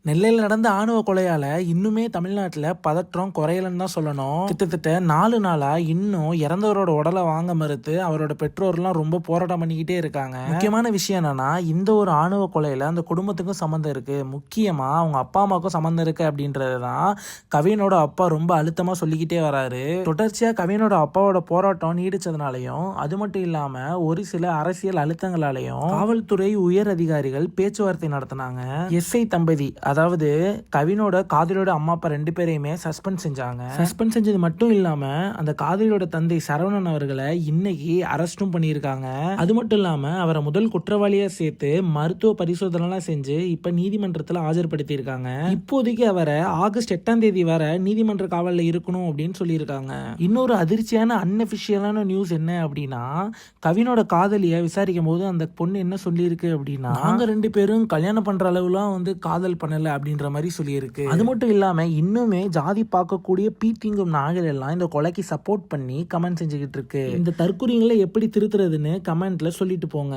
நெல்லையில் நடந்த ஆணவ கொலையால இன்னுமே தமிழ்நாட்டில் பதற்றம் குறையலன்னு தான் சொல்லணும். கிட்டத்தட்ட 4 நாளா இன்னும் இறந்தவரோட உடலை வாங்க மறுத்து அவரோட பெற்றோர்லாம் ரொம்ப போராட்டம் பண்ணிக்கிட்டே இருக்காங்க. முக்கியமான விஷயம் என்னன்னா, இந்த ஒரு ஆணவ கொலையில அந்த குடும்பத்துக்கும் சம்மந்தம் இருக்கு, முக்கியமா அவங்க அப்பா அம்மாவுக்கும் சம்மந்தம் இருக்கு அப்படின்றதுதான் கவினோட அப்பா ரொம்ப அழுத்தமா சொல்லிக்கிட்டே வராரு. தொடர்ச்சியா கவினோட அப்பாவோட போராட்டம் நீடிச்சதுனாலையும் அது மட்டும் இல்லாம ஒரு சில அரசியல் அழுத்தங்களாலையும் காவல்துறை உயர் அதிகாரிகள் பேச்சுவார்த்தை நடத்தினாங்க. எஸ்ஐ தம்பதி, அதாவது கவினோட காதலியோட அம்மா அப்பா 2 பேரையுமே சஸ்பெண்ட் செஞ்சாங்க. சஸ்பெண்ட் செஞ்சது மட்டும் இல்லாம அந்த காதலியோட தந்தை சரவணன் அவர்களை இன்னைக்கு அரெஸ்டும் பண்ணியிருக்காங்க. அது மட்டும் இல்லாம அவரை முதல் குற்றவாளியா சேர்த்து மருத்துவ பரிசோதனை செஞ்சு இப்ப நீதிமன்றத்தில் ஆஜர்படுத்தி இருக்காங்க. இப்போதைக்கு அவரை ஆகஸ்ட் 8ஆம் தேதி வரை நீதிமன்ற காவலில் இருக்கணும் அப்படின்னு சொல்லியிருக்காங்க. இன்னொரு அதிர்ச்சியான அன்அபிஷியலான நியூஸ் என்ன அப்படின்னா, கவினோட காதலியை விசாரிக்கும் போது அந்த பொண்ணு என்ன சொல்லியிருக்கு அப்படின்னா, நாங்க 2 பேரும் கல்யாணம் பண்ற அளவுலாம் காதல் பண்ணல அப்படின்ற மாதிரி சொல்லியிருக்கு. அது மட்டும் இல்லாம இன்னுமே ஜாதி பார்க்கக்கூடிய பீத்திங்கும் நாய்கள் எல்லாம் இந்த கொலைக்கு சப்போர்ட் பண்ணி கமெண்ட் செஞ்சுக்கிட்டு இருக்கு. இந்த தற்கொலைகளை எப்படி திருத்துறதுன்னு கமெண்ட்ல சொல்லிட்டு போங்க.